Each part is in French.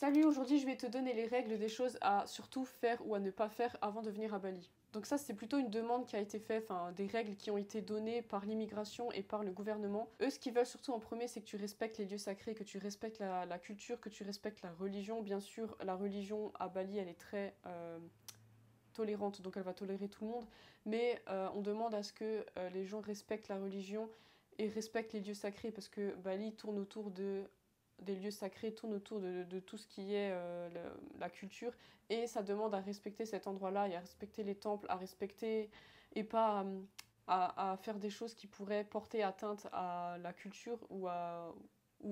Salut, aujourd'hui je vais te donner les règles des choses à surtout faire ou à ne pas faire avant de venir à Bali. Donc ça c'est plutôt une demande qui a été faite, enfin des règles qui ont été données par l'immigration et par le gouvernement. Eux ce qu'ils veulent surtout en premier c'est que tu respectes les lieux sacrés, que tu respectes la culture, que tu respectes la religion. Bien sûr la religion à Bali elle est très tolérante donc elle va tolérer tout le monde. Mais on demande à ce que les gens respectent la religion et respectent les lieux sacrés parce que Bali tourne autour des lieux sacrés, tourne autour de tout ce qui est la culture, et ça demande à respecter cet endroit-là et à respecter les temples, à respecter et pas à faire des choses qui pourraient porter atteinte à la culture ou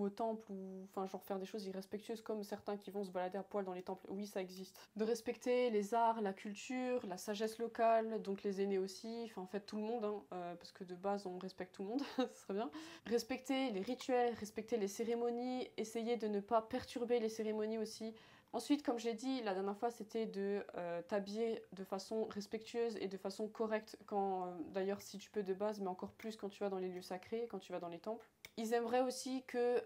au temple, ou enfin genre faire des choses irrespectueuses comme certains qui vont se balader à poil dans les temples. Oui, ça existe. De respecter les arts, la culture, la sagesse locale, donc les aînés aussi, enfin en fait tout le monde, hein, parce que de base on respecte tout le monde, ce serait bien. Respecter les rituels, respecter les cérémonies, essayer de ne pas perturber les cérémonies aussi. Ensuite, comme j'ai dit la dernière fois, c'était de t'habiller de façon respectueuse et de façon correcte, quand d'ailleurs si tu peux de base, mais encore plus quand tu vas dans les lieux sacrés, quand tu vas dans les temples. Ils aimeraient aussi que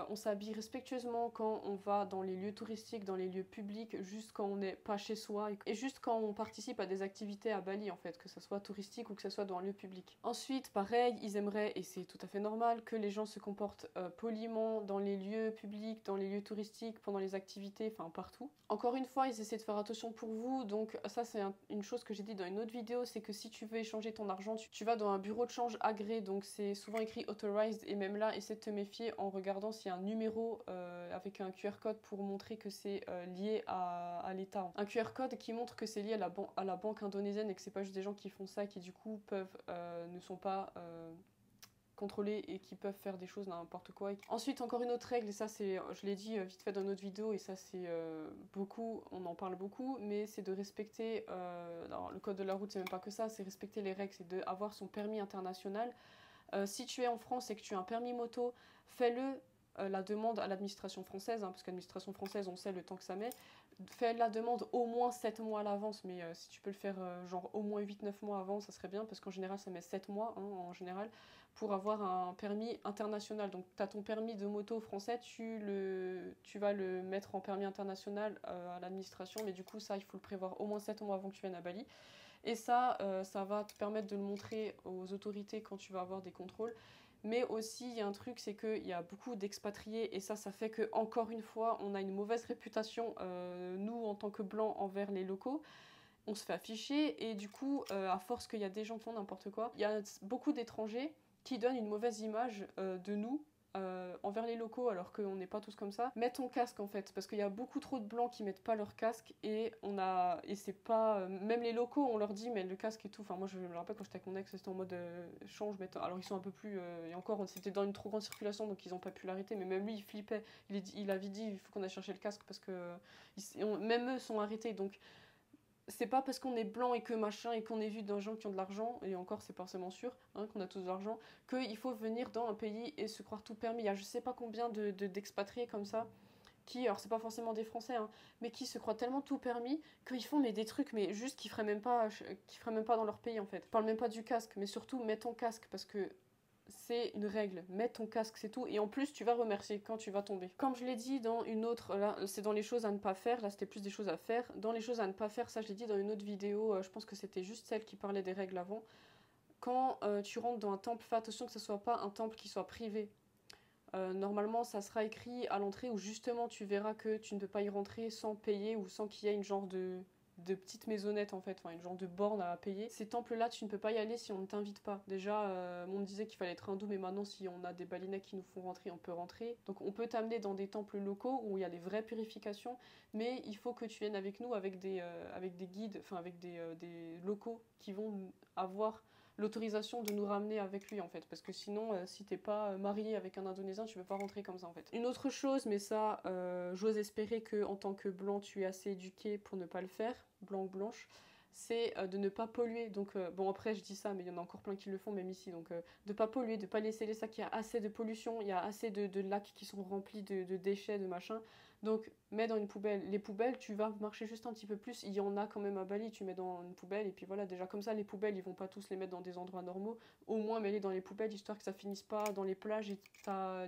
on s'habille respectueusement quand on va dans les lieux touristiques, dans les lieux publics, juste quand on n'est pas chez soi et juste quand on participe à des activités à Bali en fait, que ce soit touristique ou que ce soit dans un lieu public. Ensuite, pareil, ils aimeraient, et c'est tout à fait normal, que les gens se comportent poliment dans les lieux publics, dans les lieux touristiques, pendant les activités, enfin partout. Encore une fois, ils essaient de faire attention pour vous, donc ça c'est une chose que j'ai dit dans une autre vidéo, c'est que si tu veux échanger ton argent, tu vas dans un bureau de change agréé, donc c'est souvent écrit authorized, et même là, essaie de te méfier en regardant s'il y a un numéro avec un QR code pour montrer que c'est lié à l'État. Un QR code qui montre que c'est lié à la banque indonésienne et que c'est pas juste des gens qui font ça, qui du coup peuvent, ne sont pas contrôlés et qui peuvent faire des choses n'importe quoi. Ensuite, encore une autre règle, et ça c'est, je l'ai dit vite fait dans une autre vidéo, et ça c'est beaucoup, on en parle beaucoup, mais c'est de respecter, le code de la route c'est même pas que ça, c'est respecter les règles, c'est d'avoir son permis international. Si tu es en France et que tu as un permis moto, fais-le la demande à l'administration française, hein, parce que l'administration française, on sait le temps que ça met. Fais la demande au moins 7 mois à l'avance, mais si tu peux le faire genre au moins 8-9 mois avant, ça serait bien, parce qu'en général, ça met 7 mois, hein, en général, pour avoir un permis international. Donc, tu as ton permis de moto français, tu vas le mettre en permis international à l'administration, mais du coup, ça, il faut le prévoir au moins 7 mois avant que tu viennes à Bali. Et ça, ça va te permettre de le montrer aux autorités quand tu vas avoir des contrôles. Mais aussi, il y a un truc, c'est qu'il y a beaucoup d'expatriés, et ça fait que, encore une fois, on a une mauvaise réputation, nous, en tant que blancs, envers les locaux. On se fait afficher, et du coup, à force qu'il y a des gens qui font n'importe quoi, il y a beaucoup d'étrangers qui donnent une mauvaise image de nous, envers les locaux, alors qu'on n'est pas tous comme ça. Mets ton casque en fait, parce qu'il y a beaucoup trop de blancs qui mettent pas leur casque, et c'est pas, même les locaux on leur dit mais le casque et tout. Enfin moi je me rappelle quand j'étais avec mon ex, c'était en mode change, alors ils sont un peu plus, et encore c'était dans une trop grande circulation donc ils ont pas pu l'arrêter, mais même lui il flippait, il avait dit il faut qu'on aille chercher le casque parce que même eux sont arrêtés. Donc c'est pas parce qu'on est blanc et que machin et qu'on est vu d'un gens qui ont de l'argent, et encore c'est pas forcément sûr, hein, qu'on a tous de l'argent, qu'il faut venir dans un pays et se croire tout permis. Il y a je sais pas combien d'expatriés comme ça, qui, alors c'est pas forcément des Français, hein, mais qui se croient tellement tout permis qu'ils font mais des trucs mais juste qu'ils feraient même pas dans leur pays en fait. Je parle même pas du casque, mais surtout mets ton casque, parce que c'est une règle, mets ton casque, c'est tout, et en plus tu vas remercier quand tu vas tomber. Comme je l'ai dit dans une autre, là c'est dans les choses à ne pas faire, là c'était plus des choses à faire. Dans les choses à ne pas faire, ça je l'ai dit dans une autre vidéo, je pense que c'était juste celle qui parlait des règles avant. Quand tu rentres dans un temple, fais attention que ce soit pas un temple qui soit privé. Normalement ça sera écrit à l'entrée, où justement tu verras que tu ne peux pas y rentrer sans payer, ou sans qu'il y ait une genre de petites maisonnettes en fait, enfin une genre de borne à payer. Ces temples-là, tu ne peux pas y aller si on ne t'invite pas. Déjà, on me disait qu'il fallait être hindou, mais maintenant si on a des balinais qui nous font rentrer, on peut rentrer. Donc on peut t'amener dans des temples locaux où il y a des vraies purifications, mais il faut que tu viennes avec nous, avec des guides, enfin avec des locaux qui vont avoir l'autorisation de nous ramener avec lui en fait, parce que sinon si t'es pas marié avec un indonésien, tu peux pas rentrer comme ça en fait. Une autre chose, mais ça j'ose espérer que en tant que blanc tu es assez éduqué pour ne pas le faire, blanc ou blanche, c'est de ne pas polluer. Donc bon, après je dis ça, mais il y en a encore plein qui le font même ici, donc de pas polluer, de pas laisser les sacs. Il y a assez de pollution, il y a assez de lacs qui sont remplis de déchets, de machin. Donc, mets dans une poubelle. Les poubelles, tu vas marcher juste un petit peu plus. Il y en a quand même à Bali, tu mets dans une poubelle. Et puis voilà, déjà comme ça, les poubelles, ils vont pas tous les mettre dans des endroits normaux. Au moins, mets-les dans les poubelles, histoire que ça finisse pas dans les plages et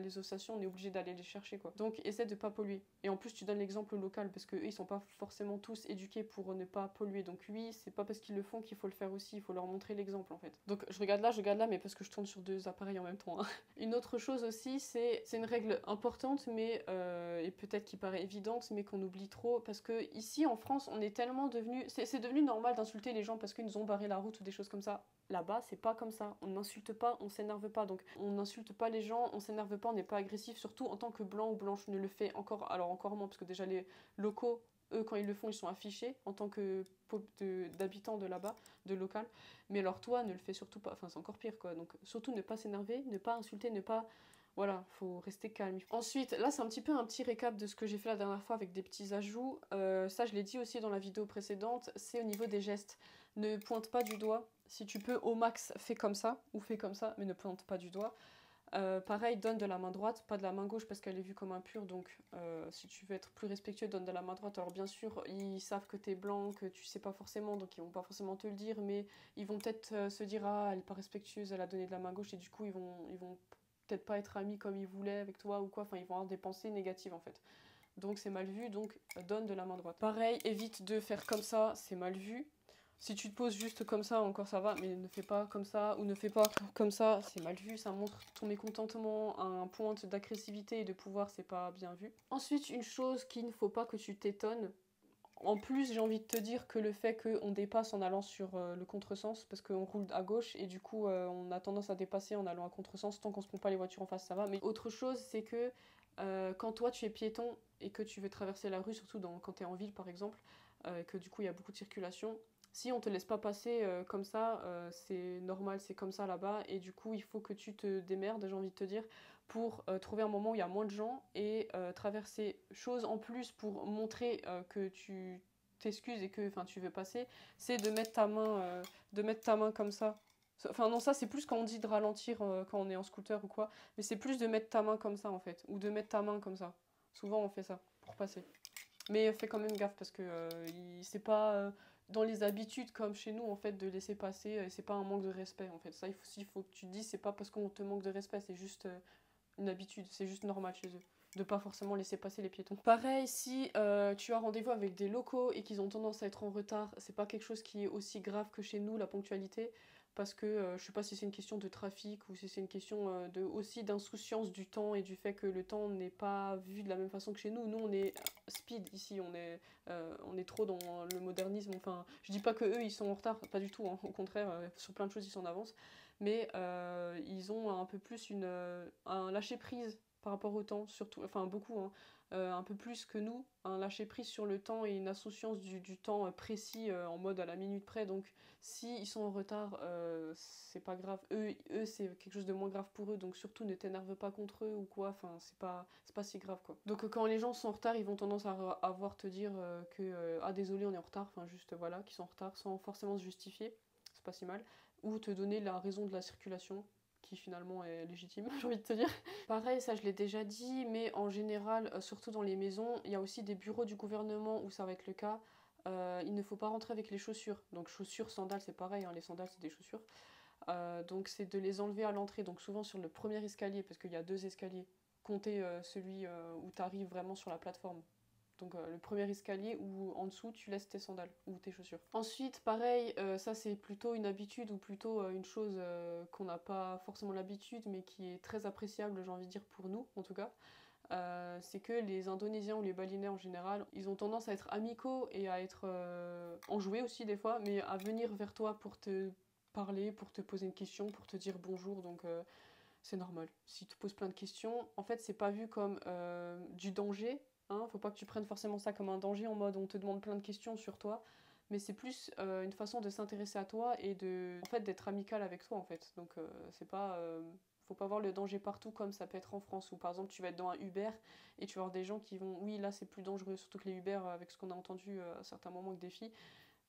les océans, on est obligé d'aller les chercher, quoi. Donc, essaie de pas polluer. Et en plus, tu donnes l'exemple local, parce qu'eux, ils sont pas forcément tous éduqués pour ne pas polluer. Donc, oui, c'est pas parce qu'ils le font qu'il faut le faire aussi. Il faut leur montrer l'exemple, en fait. Donc, je regarde là, mais parce que je tourne sur 2 appareils en même temps, hein. Une autre chose aussi, c'est une règle importante, mais et peut-être qui paraît évidente, mais qu'on oublie trop, parce que ici en France, on est tellement devenu, c'est devenu normal d'insulter les gens parce qu'ils nous ont barré la route ou des choses comme ça. Là-bas, c'est pas comme ça. On n'insulte pas, on s'énerve pas. Donc, on n'insulte pas les gens, on s'énerve pas, on n'est pas agressif. Surtout en tant que blanc ou blanche, ne le fait encore, alors encore moins, parce que déjà les locaux, eux, quand ils le font, ils sont affichés en tant que d'habitants de là-bas, de local. Mais alors toi, ne le fais surtout pas. Enfin, c'est encore pire, quoi. Donc, surtout ne pas s'énerver, ne pas insulter, ne pas... Voilà, faut rester calme. Ensuite, là, c'est un petit peu un petit récap de ce que j'ai fait la dernière fois avec des petits ajouts. Ça, je l'ai dit aussi dans la vidéo précédente, c'est au niveau des gestes. Ne pointe pas du doigt. Si tu peux, au max, fais comme ça, ou fais comme ça, mais ne pointe pas du doigt. Pareil, donne de la main droite, pas de la main gauche parce qu'elle est vue comme impure, donc si tu veux être plus respectueux, donne de la main droite. Alors bien sûr, ils savent que t'es blanc, que tu sais pas forcément, donc ils vont pas forcément te le dire, mais ils vont peut-être se dire ah elle est pas respectueuse, elle a donné de la main gauche, et du coup ils vont peut-être pas être amis comme ils voulaient avec toi ou quoi, enfin ils vont avoir des pensées négatives en fait. Donc c'est mal vu, donc donne de la main droite. Pareil, évite de faire comme ça, c'est mal vu. Si tu te poses juste comme ça, encore ça va, mais ne fais pas comme ça, ou ne fais pas comme ça, c'est mal vu, ça montre ton mécontentement, un point d'agressivité et de pouvoir, c'est pas bien vu. Ensuite, une chose qu'il ne faut pas que tu t'étonnes, en plus, j'ai envie de te dire que le fait qu'on dépasse en allant sur le contresens, parce qu'on roule à gauche et du coup on a tendance à dépasser en allant à contresens, tant qu'on se prend pas les voitures en face, ça va. Mais autre chose, c'est que quand toi tu es piéton et que tu veux traverser la rue, surtout quand tu es en ville par exemple, que du coup il y a beaucoup de circulation, si on te laisse pas passer comme ça, c'est normal, c'est comme ça là-bas, et du coup il faut que tu te démerdes, j'ai envie de te dire, pour trouver un moment où il y a moins de gens et traverser. Chose en plus pour montrer que tu t'excuses et que tu veux passer, c'est de mettre ta main comme ça. Enfin non, ça c'est plus quand on dit de ralentir quand on est en scooter ou quoi, mais c'est plus de mettre ta main comme ça en fait, ou de mettre ta main comme ça. Souvent on fait ça pour passer. Mais fais quand même gaffe parce que c'est pas dans les habitudes comme chez nous en fait de laisser passer, et c'est pas un manque de respect en fait. Ça il faut que tu te dises, c'est pas parce qu'on te manque de respect, c'est juste une habitude, c'est juste normal chez eux de pas forcément laisser passer les piétons. Pareil, si tu as rendez-vous avec des locaux et qu'ils ont tendance à être en retard, c'est pas quelque chose qui est aussi grave que chez nous, la ponctualité, parce que je sais pas si c'est une question de trafic ou si c'est une question aussi d'insouciance du temps et du fait que le temps n'est pas vu de la même façon que chez nous. Nous, on est speed ici, on est trop dans le modernisme. Enfin, je dis pas que eux ils sont en retard, pas du tout, hein. Au contraire, sur plein de choses ils sont en avance, mais ils ont un peu plus un lâcher prise par rapport au temps, surtout, enfin beaucoup, hein, un peu plus que nous, un lâcher prise sur le temps et une insouciance du temps précis en mode à la minute près. Donc si ils sont en retard, c'est pas grave. Eux c'est quelque chose de moins grave pour eux, donc surtout ne t'énerve pas contre eux ou quoi. Enfin c'est pas si grave quoi. Donc quand les gens sont en retard, ils vont tendance à voir te dire que ah désolé on est en retard, enfin juste voilà qu'ils sont en retard sans forcément se justifier. C'est pas si mal. Ou te donner la raison de la circulation, qui finalement est légitime, j'ai envie de te dire. Pareil, ça je l'ai déjà dit, mais en général, surtout dans les maisons, il y a aussi des bureaux du gouvernement où ça va être le cas. Il ne faut pas rentrer avec les chaussures. Donc chaussures, sandales, c'est pareil, hein, les sandales c'est des chaussures. Donc c'est de les enlever à l'entrée, donc souvent sur le premier escalier, parce qu'il y a 2 escaliers. Comptez celui où tu arrives vraiment sur la plateforme. Donc le premier escalier où en dessous tu laisses tes sandales ou tes chaussures. Ensuite, pareil, ça c'est plutôt une habitude ou plutôt une chose qu'on n'a pas forcément l'habitude mais qui est très appréciable, j'ai envie de dire pour nous en tout cas. C'est que les Indonésiens ou les Balinais en général, ils ont tendance à être amicaux et à être enjoués aussi des fois, mais à venir vers toi pour te parler, pour te poser une question, pour te dire bonjour, donc c'est normal. Si tu te poses plein de questions, en fait c'est pas vu comme du danger, hein, faut pas que tu prennes forcément ça comme un danger en mode on te demande plein de questions sur toi, mais c'est plus une façon de s'intéresser à toi et en fait d'être amical avec toi en fait. Donc c'est pas faut pas voir le danger partout comme ça peut être en France où par exemple tu vas être dans un Uber et tu vas avoir des gens qui vont oui là c'est plus dangereux, surtout que les Uber avec ce qu'on a entendu à certains moments avec des filles,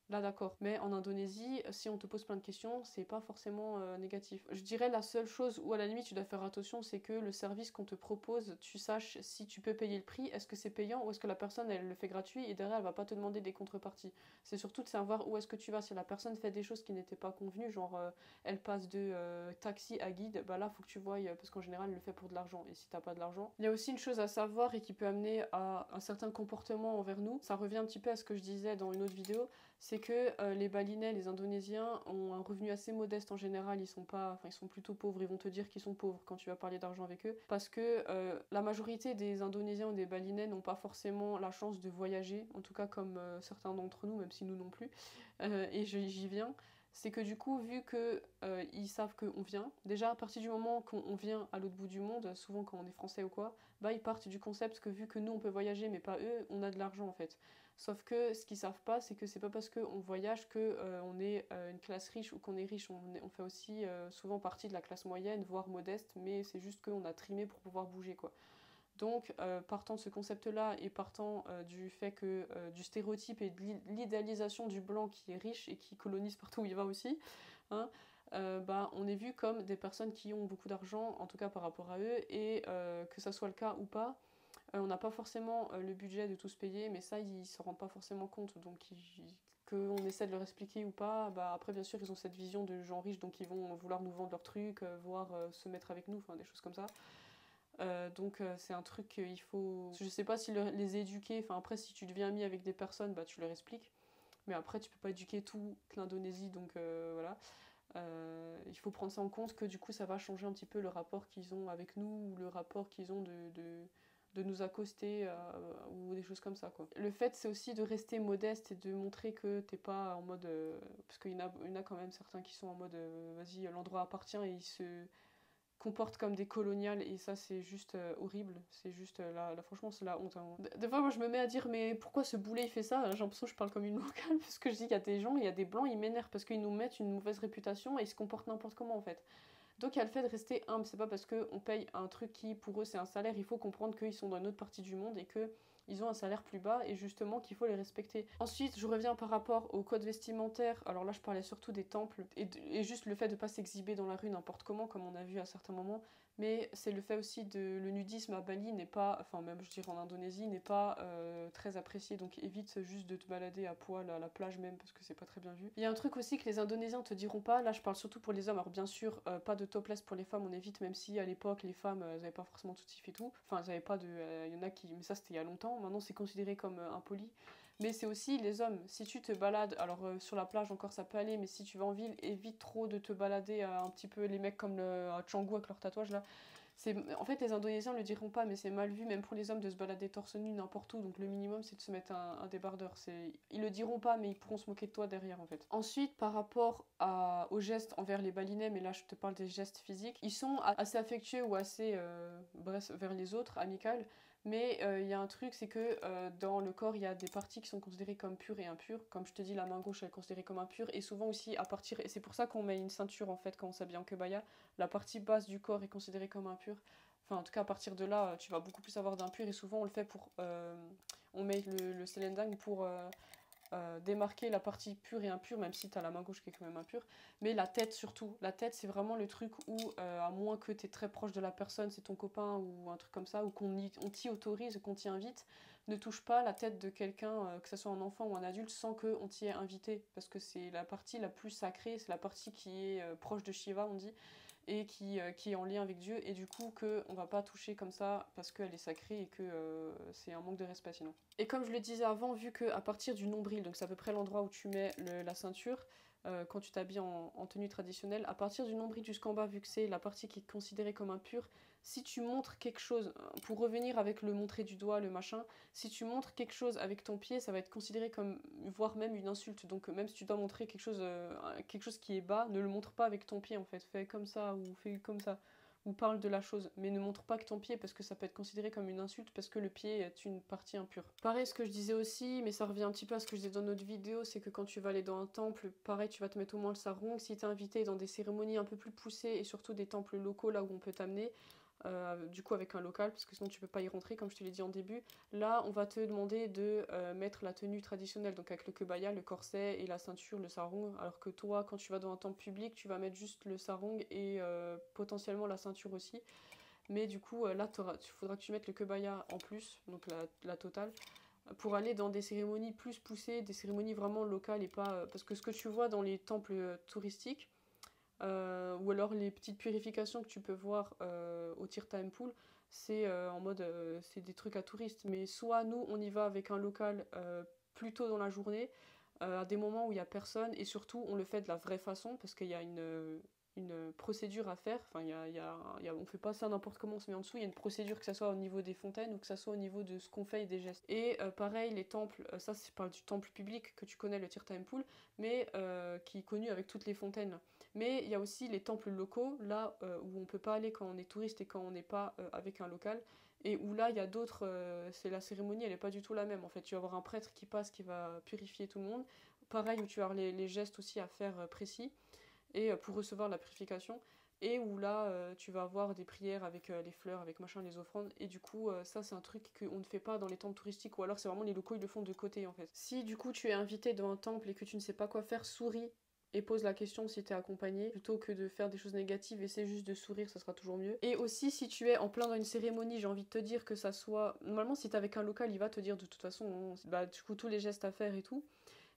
Là d'accord, mais en Indonésie, si on te pose plein de questions, c'est pas forcément négatif. Je dirais la seule chose où à la limite tu dois faire attention, c'est que le service qu'on te propose, tu saches si tu peux payer le prix, est-ce que c'est payant ou est-ce que la personne elle le fait gratuit et derrière elle va pas te demander des contreparties. C'est surtout de savoir où est-ce que tu vas. Si la personne fait des choses qui n'étaient pas convenues, genre elle passe de taxi à guide, bah là faut que tu voies, parce qu'en général elle le fait pour de l'argent et si t'as pas de l'argent. Il y a aussi une chose à savoir et qui peut amener à un certain comportement envers nous, ça revient un petit peu à ce que je disais dans une autre vidéo, c'est que les Balinais, les Indonésiens ont un revenu assez modeste en général, ils sont plutôt pauvres, ils vont te dire qu'ils sont pauvres quand tu vas parler d'argent avec eux, parce que la majorité des Indonésiens ou des Balinais n'ont pas forcément la chance de voyager, en tout cas comme certains d'entre nous, même si nous non plus, et j'y viens. C'est que du coup, vu que ils savent qu'on vient, déjà à partir du moment qu'on vient à l'autre bout du monde, souvent quand on est français ou quoi, bah ils partent du concept que vu que nous on peut voyager mais pas eux, on a de l'argent en fait. Sauf que ce qu'ils savent pas, c'est que c'est pas parce qu'on voyage que on est une classe riche ou qu'on est riche. On fait aussi souvent partie de la classe moyenne, voire modeste, mais c'est juste qu'on a trimé pour pouvoir bouger quoi. Donc, partant de ce concept-là et partant du fait que du stéréotype et de l'idéalisation du blanc qui est riche et qui colonise partout où il va aussi, hein, bah, on est vu comme des personnes qui ont beaucoup d'argent, en tout cas par rapport à eux, et que ça soit le cas ou pas, on n'a pas forcément le budget de tout se payer, mais ça, ils s'en rendent pas forcément compte. Donc, qu'on essaie de leur expliquer ou pas, bah après, bien sûr, ils ont cette vision de gens riches, donc ils vont vouloir nous vendre leurs trucs, voire se mettre avec nous, enfin des choses comme ça. Donc c'est un truc qu'il faut... Je sais pas si les éduquer, enfin après si tu deviens ami avec des personnes, bah tu leur expliques. Mais après tu peux pas éduquer toute l'Indonésie, donc voilà. Il faut prendre ça en compte que du coup ça va changer un petit peu le rapport qu'ils ont avec nous ou le rapport qu'ils ont de nous accoster ou des choses comme ça quoi. Le fait c'est aussi de rester modeste et de montrer que t'es pas en mode... parce qu'il y en a quand même certains qui sont en mode vas-y l'endroit appartient et ils se comportent comme des coloniales et ça c'est juste horrible, c'est juste là franchement c'est la honte hein. Des fois moi je me mets à dire mais pourquoi ce boulet il fait ça, j'ai l'impression que je parle comme une locale parce que je dis qu'il y a des gens, il y a des blancs ils m'énervent parce qu'ils nous mettent une mauvaise réputation et ils se comportent n'importe comment en fait. Donc il y a le fait de rester humble, c'est pas parce qu'on paye un truc qui pour eux c'est un salaire, il faut comprendre qu'ils sont dans une autre partie du monde et que ils ont un salaire plus bas et justement qu'il faut les respecter. Ensuite, je reviens par rapport au code vestimentaire. Alors là, je parlais surtout des temples et juste le fait de pas s'exhiber dans la rue n'importe comment, comme on a vu à certains moments. Mais c'est le fait aussi de le nudisme à Bali n'est pas, enfin même je dirais en Indonésie, n'est pas très apprécié. Donc évite juste de te balader à poil à la plage même parce que c'est pas très bien vu. Il y a un truc aussi que les Indonésiens te diront pas. Là, je parle surtout pour les hommes. Alors bien sûr, pas de topless pour les femmes, on évite. Même si à l'époque les femmes, elles avaient pas forcément tout et tout. Enfin, elles avaient pas de, il y en a qui, mais ça c'était il y a longtemps. Maintenant, c'est considéré comme impoli. Mais c'est aussi les hommes. Si tu te balades, alors sur la plage encore ça peut aller, mais si tu vas en ville, évite trop de te balader un petit peu les mecs comme à Canggu avec leur tatouage là. En fait, les Indonésiens le diront pas, mais c'est mal vu, même pour les hommes, de se balader torse nu n'importe où. Donc le minimum, c'est de se mettre un débardeur. Ils le diront pas, mais ils pourront se moquer de toi derrière, en fait. Ensuite, par rapport aux gestes envers les Balinais, mais là, je te parle des gestes physiques, ils sont assez affectueux ou assez, bref, vers les autres, amicales. Mais il y a un truc, c'est que dans le corps, il y a des parties qui sont considérées comme pures et impures. Comme je te dis, la main gauche, elle est considérée comme impure. Et souvent aussi, à partir... Et c'est pour ça qu'on met une ceinture, en fait, quand on s'habille en kebaya. La partie basse du corps est considérée comme impure. Enfin, en tout cas, à partir de là, tu vas beaucoup plus avoir d'impur. Et souvent, on le fait pour... on met le selendang pour démarquer la partie pure et impure, même si tu as la main gauche qui est quand même impure. Mais la tête, surtout. La tête, c'est vraiment le truc où, à moins que tu es très proche de la personne, c'est ton copain ou un truc comme ça, ou on t'y autorise, qu'on t'y invite, ne touche pas la tête de quelqu'un, que ce soit un enfant ou un adulte, sans qu'on t'y ait invité. Parce que c'est la partie la plus sacrée, c'est la partie qui est proche de Shiva, on dit, et qui est en lien avec Dieu, et du coup qu'on va pas toucher comme ça parce qu'elle est sacrée et que c'est un manque de respect sinon. Et comme je le disais avant, vu qu'à partir du nombril, donc c'est à peu près l'endroit où tu mets la ceinture, quand tu t'habilles en tenue traditionnelle, à partir du nombril jusqu'en bas, vu que c'est la partie qui est considérée comme impure, si tu montres quelque chose, pour revenir avec le montrer du doigt, le machin, si tu montres quelque chose avec ton pied, ça va être considéré comme, voire même une insulte. Donc même si tu dois montrer quelque chose qui est bas, ne le montre pas avec ton pied en fait. Fais comme ça ou fais comme ça. Ou parle de la chose, mais ne montre pas que ton pied parce que ça peut être considéré comme une insulte parce que le pied est une partie impure. Pareil, ce que je disais aussi, mais ça revient un petit peu à ce que je disais dans notre vidéo, c'est que quand tu vas aller dans un temple, pareil, tu vas te mettre au moins le sarong. Si t'es invité dans des cérémonies un peu plus poussées et surtout des temples locaux là où on peut t'amener, du coup avec un local, parce que sinon tu peux pas y rentrer, comme je te l'ai dit en début. Là, on va te demander de mettre la tenue traditionnelle, donc avec le kebaya, le corset et la ceinture, le sarong, alors que toi, quand tu vas dans un temple public, tu vas mettre juste le sarong et potentiellement la ceinture aussi. Mais du coup, là, il faudra que tu mettes le kebaya en plus, donc la totale, pour aller dans des cérémonies plus poussées, des cérémonies vraiment locales et pas... parce que ce que tu vois dans les temples touristiques, ou alors les petites purifications que tu peux voir au Tirta Pool, c'est en mode c'est des trucs à touristes. Mais soit nous on y va avec un local plus tôt dans la journée, à des moments où il n'y a personne, et surtout on le fait de la vraie façon parce qu'il y a une procédure à faire. Enfin, on fait pas ça n'importe comment, on se met en dessous. Il y a une procédure, que ce soit au niveau des fontaines ou que ce soit au niveau de ce qu'on fait et des gestes. Et pareil, les temples, ça je parle du temple public que tu connais, le Tirta Pool, mais qui est connu avec toutes les fontaines. Mais il y a aussi les temples locaux, là où on peut pas aller quand on est touriste et quand on n'est pas avec un local. Et où là, il y a d'autres. C'est la cérémonie, elle n'est pas du tout la même. En fait, tu vas avoir un prêtre qui passe, qui va purifier tout le monde. Pareil, où tu vas avoir les gestes aussi à faire précis et pour recevoir la purification. Et où là, tu vas avoir des prières avec les fleurs, avec machin, les offrandes. Et du coup, ça, c'est un truc qu'on ne fait pas dans les temples touristiques. Ou alors, c'est vraiment les locaux, ils le font de côté, en fait. Si, du coup, tu es invité dans un temple et que tu ne sais pas quoi faire, souris et pose la question si t'es accompagné, plutôt que de faire des choses négatives, essaie juste de sourire, ça sera toujours mieux. Et aussi, si tu es en plein dans une cérémonie, j'ai envie de te dire que ça soit... Normalement, si t'es avec un local, il va te dire de toute façon, hein, bah, du coup, tous les gestes à faire et tout.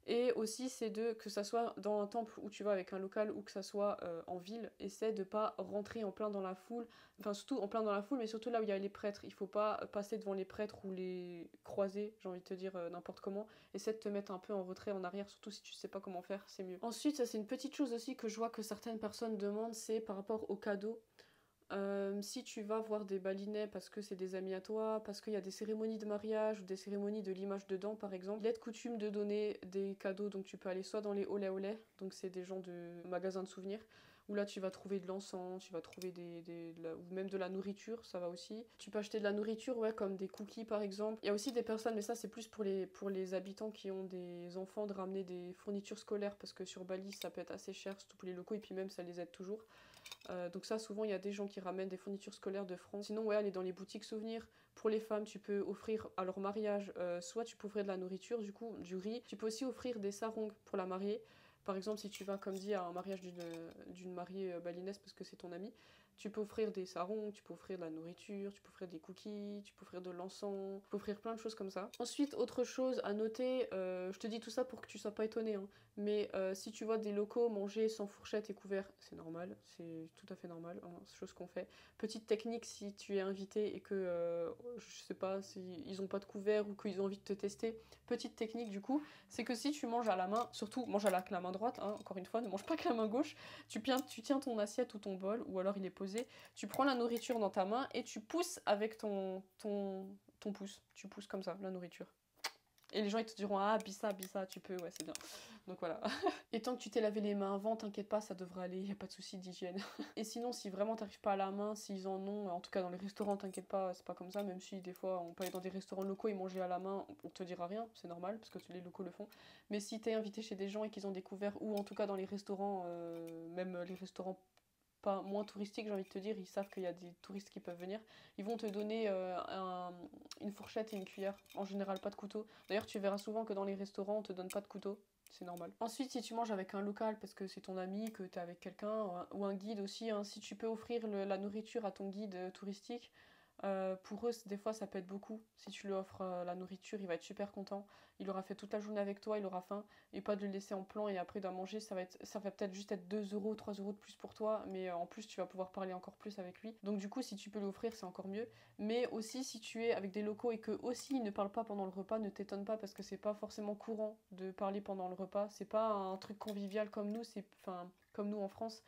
Et aussi, c'est que ça soit dans un temple où tu vas avec un local ou que ça soit en ville, essaie de pas rentrer en plein dans la foule, enfin surtout en plein dans la foule, mais surtout là où il y a les prêtres. Il faut pas passer devant les prêtres ou les croiser, j'ai envie de te dire n'importe comment. Essaie de te mettre un peu en retrait, en arrière, surtout si tu sais pas comment faire, c'est mieux. Ensuite, ça c'est une petite chose aussi que je vois que certaines personnes demandent, c'est par rapport aux cadeaux. Si tu vas voir des balinais parce que c'est des amis à toi, parce qu'il y a des cérémonies de mariage ou des cérémonies de limage de dents par exemple, il est de coutume de donner des cadeaux, donc tu peux aller soit dans les olé olé, donc c'est des gens de magasins de souvenirs, où là tu vas trouver de l'encens, tu vas trouver ou même de la nourriture, ça va aussi. Tu peux acheter de la nourriture, ouais, comme des cookies par exemple. Il y a aussi des personnes, mais ça c'est plus pour les habitants qui ont des enfants, de ramener des fournitures scolaires, parce que sur Bali ça peut être assez cher, surtout pour les locaux, et puis même ça les aide toujours. Donc ça, souvent, il y a des gens qui ramènent des fournitures scolaires de France. Sinon, ouais, aller dans les boutiques souvenirs. Pour les femmes, tu peux offrir à leur mariage, soit tu peux offrir de la nourriture, du coup, du riz. Tu peux aussi offrir des sarongs pour la mariée. Par exemple, si tu vas, comme dit, à un mariage d'une mariée balinaise parce que c'est ton amie, tu peux offrir des sarongs, tu peux offrir de la nourriture, tu peux offrir des cookies, tu peux offrir de l'encens, tu peux offrir plein de choses comme ça. Ensuite, autre chose à noter, je te dis tout ça pour que tu sois pas étonné, hein, mais si tu vois des locaux manger sans fourchette et couvert, c'est normal, c'est tout à fait normal, hein, c'est chose qu'on fait. Petite technique, si tu es invité et que, je sais pas, s'ils ont pas de couvert ou qu'ils ont envie de te tester, petite technique du coup, c'est que si tu manges à la main, surtout mange à la main droite, hein, encore une fois, ne mange pas que la main gauche, tu tiens ton assiette ou ton bol, ou alors il est posé, tu prends la nourriture dans ta main et tu pousses avec ton pouce, tu pousses comme ça la nourriture. Et les gens ils te diront ah bissa, tu peux, ouais c'est bien. Donc voilà. Et tant que tu t'es lavé les mains avant, t'inquiète pas, ça devrait aller, y a pas de souci d'hygiène. Et sinon si vraiment t'arrives pas à la main, s'ils en ont, en tout cas dans les restaurants, t'inquiète pas, c'est pas comme ça, même si des fois on peut aller dans des restaurants locaux et manger à la main, on te dira rien, c'est normal parce que les locaux le font. Mais si t'es invité chez des gens et qu'ils ont découvert, ou en tout cas dans les restaurants, même les restaurants pas moins touristiques, j'ai envie de te dire, ils savent qu'il y a des touristes qui peuvent venir, ils vont te donner une fourchette et une cuillère, en général pas de couteau. D'ailleurs tu verras souvent que dans les restaurants on te donne pas de couteau, c'est normal. Ensuite si tu manges avec un local parce que c'est ton ami, que tu es avec quelqu'un, ou un guide aussi, hein, si tu peux offrir la nourriture à ton guide touristique, pour eux, des fois, ça peut être beaucoup. Si tu lui offres la nourriture, il va être super content. Il aura fait toute la journée avec toi, il aura faim. Et pas de le laisser en plan et après il doit manger, ça va peut-être juste être 2 euros, 3 euros de plus pour toi. Mais en plus, tu vas pouvoir parler encore plus avec lui. Donc du coup, si tu peux lui offrir, c'est encore mieux. Mais aussi, si tu es avec des locaux et que aussi ils ne parlent pas pendant le repas, ne t'étonne pas parce que c'est pas forcément courant de parler pendant le repas. C'est pas un truc convivial comme nous, comme nous en France.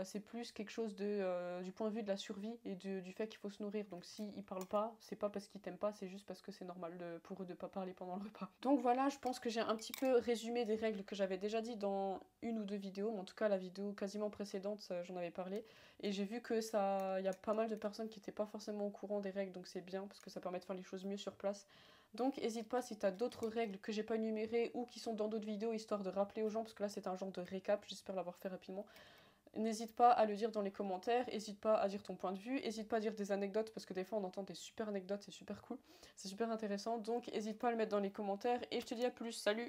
C'est plus quelque chose du point de vue de la survie et du fait qu'il faut se nourrir. Donc s'ils ne parlent pas, c'est pas parce qu'ils t'aiment pas, c'est juste parce que c'est normal pour eux de pas parler pendant le repas. Donc voilà, je pense que j'ai un petit peu résumé des règles que j'avais déjà dit dans une ou deux vidéos, mais en tout cas la vidéo quasiment précédente, j'en avais parlé. Et j'ai vu que il y a pas mal de personnes qui n'étaient pas forcément au courant des règles, donc c'est bien parce que ça permet de faire les choses mieux sur place. Donc n'hésite pas si tu as d'autres règles que j'ai pas énumérées ou qui sont dans d'autres vidéos, histoire de rappeler aux gens, parce que là c'est un genre de récap, j'espère l'avoir fait rapidement. N'hésite pas à le dire dans les commentaires, n'hésite pas à dire ton point de vue, n'hésite pas à dire des anecdotes parce que des fois on entend des super anecdotes, c'est super cool, c'est super intéressant, donc n'hésite pas à le mettre dans les commentaires et je te dis à plus, salut!